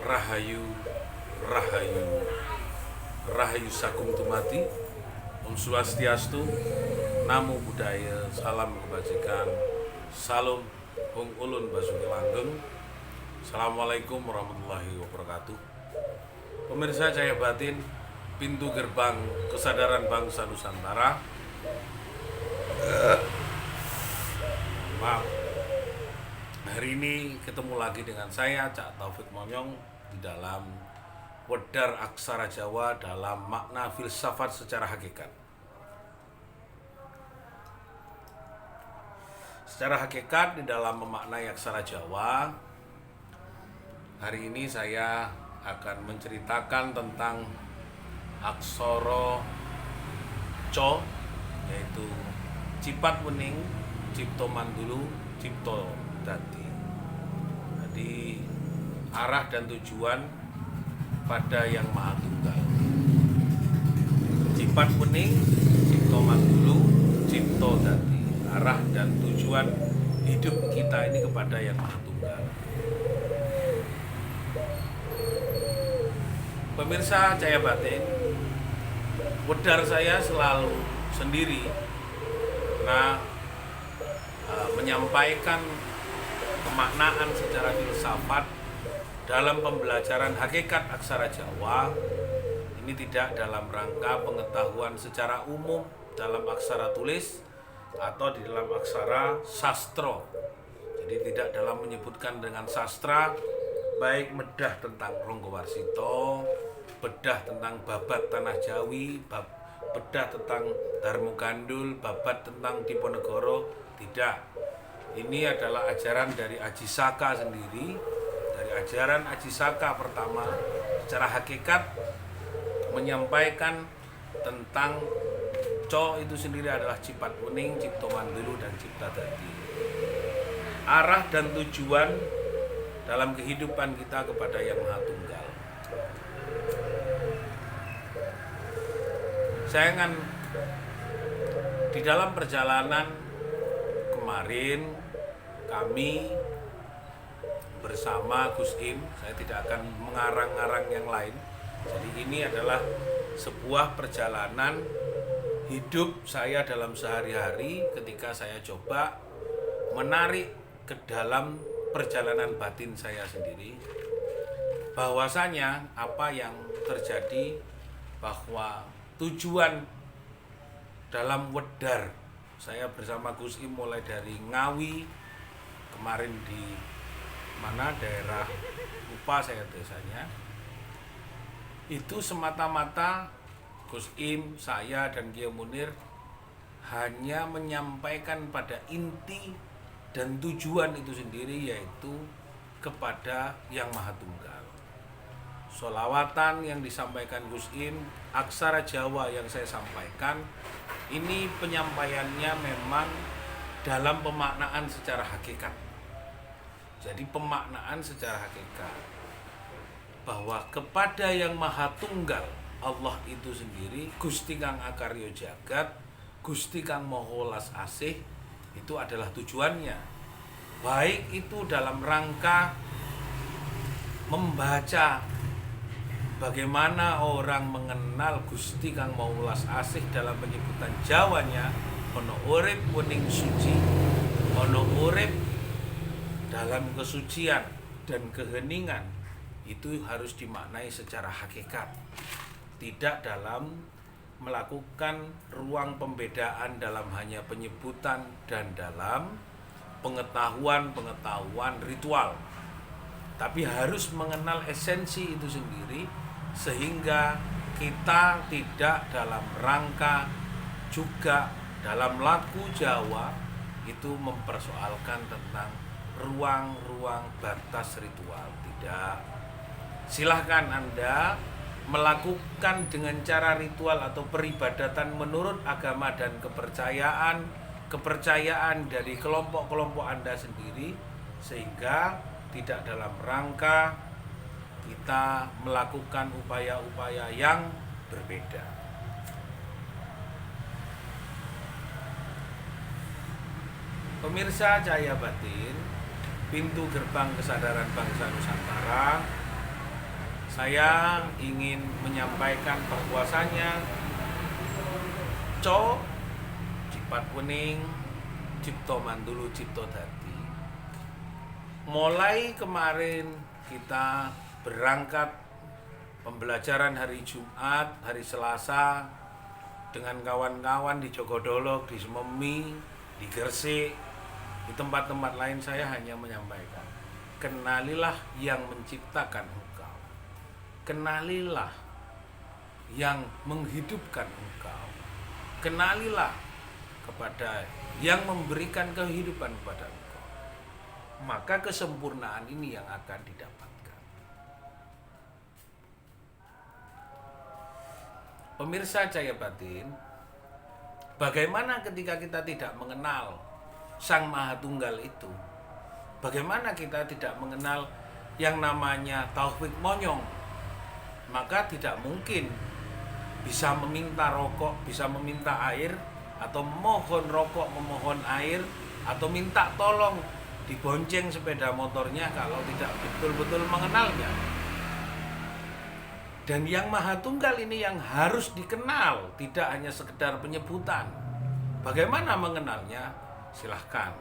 Rahayu, Rahayu, Rahayu Sagung Tumati, Om Swastiastu, Namo Buddhaya, Salam Kebajikan, Salam Hong Ulun Basuki Langgeng. Assalamualaikum warahmatullahi wabarakatuh. Pemirsa Cahaya Batin, pintu gerbang kesadaran bangsa Nusantara. Maaf, hari ini ketemu lagi dengan saya, Cak Taufik Monyong, di dalam Wedar Aksara Jawa dalam makna filsafat secara hakikat. Secara hakikat di dalam memaknai aksara Jawa, hari ini saya akan menceritakan tentang aksara Co, yaitu Cipat Wening, Cipto Mandulu, Cipto Dadi. Jadi arah dan tujuan pada Yang Maha Tunggal. Cipat Wening, Cipto Mandulu, Cipto Dadi. Arah dan tujuan hidup kita ini kepada Yang Maha Tunggal. Pemirsa Cahaya Batin, wedar saya selalu sendiri karena menyampaikan pemaknaan secara filsafat dalam pembelajaran hakikat aksara Jawa ini tidak dalam rangka pengetahuan secara umum dalam aksara tulis atau di dalam aksara sastra. Jadi tidak dalam menyebutkan dengan sastra, baik bedah tentang Ronggowarsito, bedah tentang babat Tanah Jawi, bedah tentang Darmo Gandul, babat tentang Diponegoro, tidak. Ini adalah ajaran dari Aji Saka sendiri, dari ajaran Aji Saka pertama secara hakikat menyampaikan tentang Co itu sendiri adalah Cipat Wening, Cipto Mandulu, dan Cipta Dadi. Arah dan tujuan dalam kehidupan kita kepada Yang Maha Tunggal. Sayangan, di dalam perjalanan kemarin kami bersama Gus Im, saya tidak akan mengarang-arang yang lain. Jadi ini adalah sebuah perjalanan hidup saya dalam sehari-hari ketika saya coba menarik ke dalam perjalanan batin saya sendiri, bahwasanya apa yang terjadi, bahwa tujuan dalam wedar saya bersama Gus Im mulai dari Ngawi, kemarin di mana daerah lupa saya desanya, itu semata-mata Gus Im, saya, dan Kiai Munir hanya menyampaikan pada inti dan tujuan itu sendiri, yaitu kepada Yang Maha Tunggal. Sholawatan yang disampaikan Gus Im, aksara Jawa yang saya sampaikan, ini penyampaiannya memang dalam pemaknaan secara hakikat. Jadi pemaknaan secara hakikat bahwa kepada Yang Maha Tunggal, Allah itu sendiri, Gusti Kang Akarya Jagat, Gusti Kang Maha Welas Asih, itu adalah tujuannya. Baik itu dalam rangka membaca bagaimana orang mengenal Gusti Kang Maha Welas Asih dalam penyebutan Jawanya, ono urip wening suci, ono urip dalam kesucian dan keheningan, itu harus dimaknai secara hakikat, tidak dalam melakukan ruang pembedaan dalam hanya penyebutan dan dalam pengetahuan ritual, tapi harus mengenal esensi itu sendiri, sehingga kita tidak dalam rangka juga dalam lagu Jawa itu mempersoalkan tentang ruang-ruang batas ritual. Tidak. Silahkan Anda melakukan dengan cara ritual atau peribadatan menurut agama dan kepercayaan dari kelompok-kelompok Anda sendiri, sehingga tidak dalam rangka kita melakukan upaya-upaya yang berbeda. Pemirsa Cahaya Batin, pintu gerbang kesadaran bangsa Nusantara, Saya ingin menyampaikan bahwasanya Co Cipat Wening Cipto Mandulu Cipto Dadi. Mulai kemarin kita berangkat pembelajaran hari Jumat, hari Selasa dengan kawan-kawan di Jogodolok, di Sememi, di Gresik, di tempat-tempat lain. Saya hanya menyampaikan, kenalilah yang menciptakan engkau, kenalilah yang menghidupkan engkau, kenalilah kepada yang memberikan kehidupan kepada engkau, maka kesempurnaan ini yang akan didapatkan. Pemirsa Cahaya Batin, bagaimana ketika kita tidak mengenal Sang Maha Tunggal itu? Bagaimana kita tidak mengenal yang namanya Taufik Monyong? Maka tidak mungkin bisa meminta rokok, bisa meminta air, atau memohon rokok, memohon air, atau minta tolong dibonceng sepeda motornya kalau tidak betul-betul mengenalnya. Dan yang Maha Tunggal ini yang harus dikenal, tidak hanya sekedar penyebutan. Bagaimana mengenalnya? Silahkan.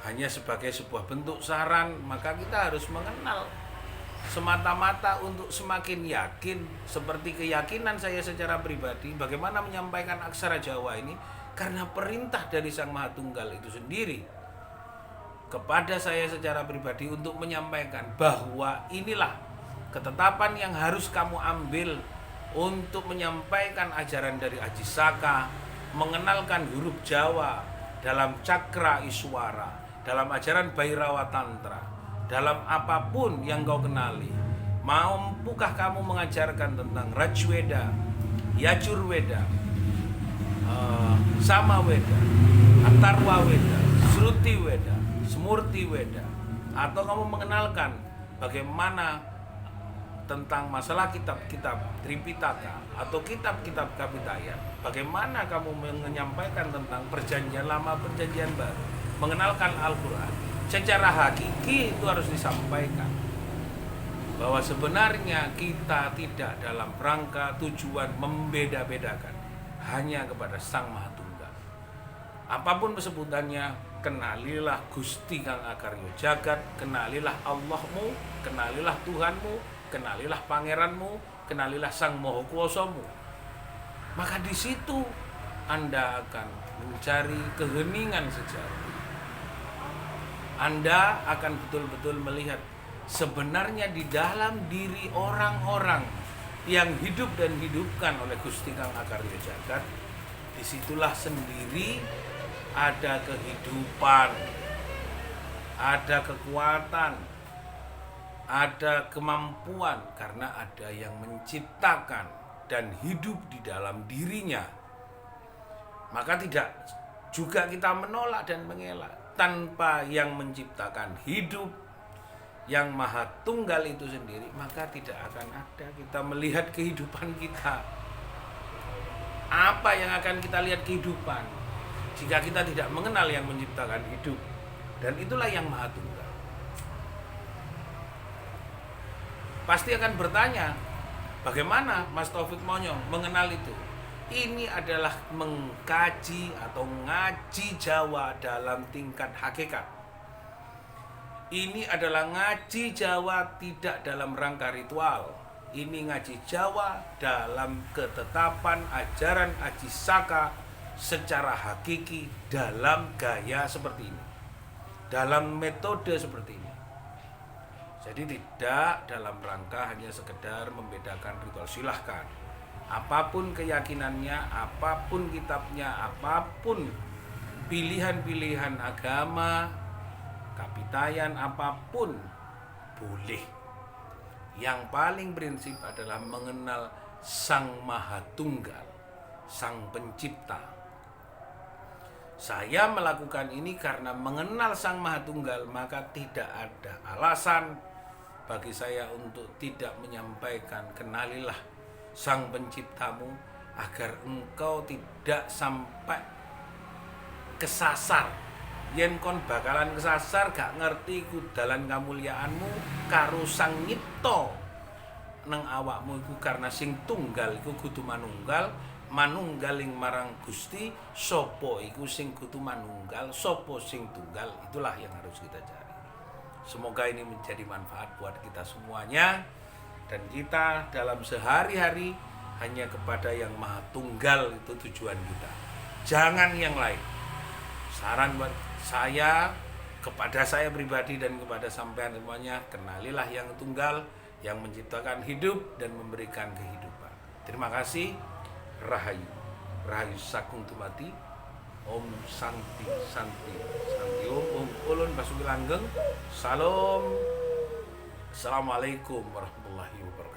Hanya sebagai sebuah bentuk saran, maka kita harus mengenal semata-mata untuk semakin yakin, seperti keyakinan saya secara pribadi bagaimana menyampaikan aksara Jawa ini, karena perintah dari Sang Maha Tunggal itu sendiri kepada saya secara pribadi untuk menyampaikan bahwa inilah ketetapan yang harus kamu ambil untuk menyampaikan ajaran dari Aji Saka, mengenalkan huruf Jawa dalam cakra iswara, dalam ajaran Bhairawa Tantra, dalam apapun yang kau kenali. Mampukah kamu mengajarkan tentang Rajweda, Yajurweda, Samaweda, Atharwa Weda, Shruti Weda, Smurti Weda, atau kamu mengenalkan bagaimana tentang masalah kitab-kitab Tripitaka atau kitab-kitab Kapitayan, bagaimana kamu menyampaikan tentang perjanjian lama, perjanjian baru, mengenalkan Al-Quran. Secara hakiki itu harus disampaikan bahwa sebenarnya kita tidak dalam rangka tujuan membeda-bedakan, hanya kepada Sang Maha Tunggal. Apapun sebutannya, kenalilah Gusti Kang Akarya Jagat, kenalilah Allahmu, kenalilah Tuhanmu, kenalilah pangeranmu, kenalilah Sang Maha Kuwasamu. Maka di situ Anda akan mencari keheningan sejati. Anda akan betul-betul melihat sebenarnya di dalam diri orang-orang yang hidup dan hidupkan oleh Gusti Kang Akarya Jagat, disitulah sendiri ada kehidupan, ada kekuatan, ada kemampuan, karena ada yang menciptakan dan hidup di dalam dirinya. Maka tidak juga kita menolak dan mengelak. Tanpa yang menciptakan hidup, yang Maha Tunggal itu sendiri, maka tidak akan ada kita melihat kehidupan kita. Apa yang akan kita lihat kehidupan jika kita tidak mengenal yang menciptakan hidup? Dan itulah yang Maha Tunggal. Pasti akan bertanya, bagaimana Mas Taufik Monyong mengenal itu? Ini adalah mengkaji atau ngaji Jawa dalam tingkat hakikat. Ini adalah ngaji Jawa tidak dalam rangka ritual. Ini ngaji Jawa dalam ketetapan ajaran Aji Saka secara hakiki, dalam gaya seperti ini, dalam metode seperti ini. Jadi tidak dalam rangka hanya sekedar membedakan ritual. Silahkan, apapun keyakinannya, apapun kitabnya, apapun pilihan-pilihan agama, kapitayan, apapun boleh. Yang paling prinsip adalah mengenal Sang Maha Tunggal, Sang Pencipta. Saya melakukan ini karena mengenal Sang Maha Tunggal, maka tidak ada alasan bagi saya untuk tidak menyampaikan kenalilah Sang Penciptamu, agar engkau tidak sampai kesasar. Yen kon bakalan kesasar, gak ngerti ku dalan kamulyaanmu karo Sang Nyipta, nang awakmu iku karena sing tunggal iku kudu manunggal, manunggaling marang Gusti, sapa iku sing kudu manunggal, sapa sing tunggal, itulah yang harus kita cari. Semoga ini menjadi manfaat buat kita semuanya, dan kita dalam sehari-hari hanya kepada yang maha tunggal itu tujuan kita, jangan yang lain. Saran buat saya, kepada saya pribadi dan kepada sampean semuanya, kenalilah yang tunggal, yang menciptakan hidup dan memberikan kehidupan. Terima kasih. Rahayu, Rahayu Sakung Tumati. Om Santi Santi Santi Om Ulun Basuki Langgeng. Salam. Assalamualaikum warahmatullahi wabarakatuh.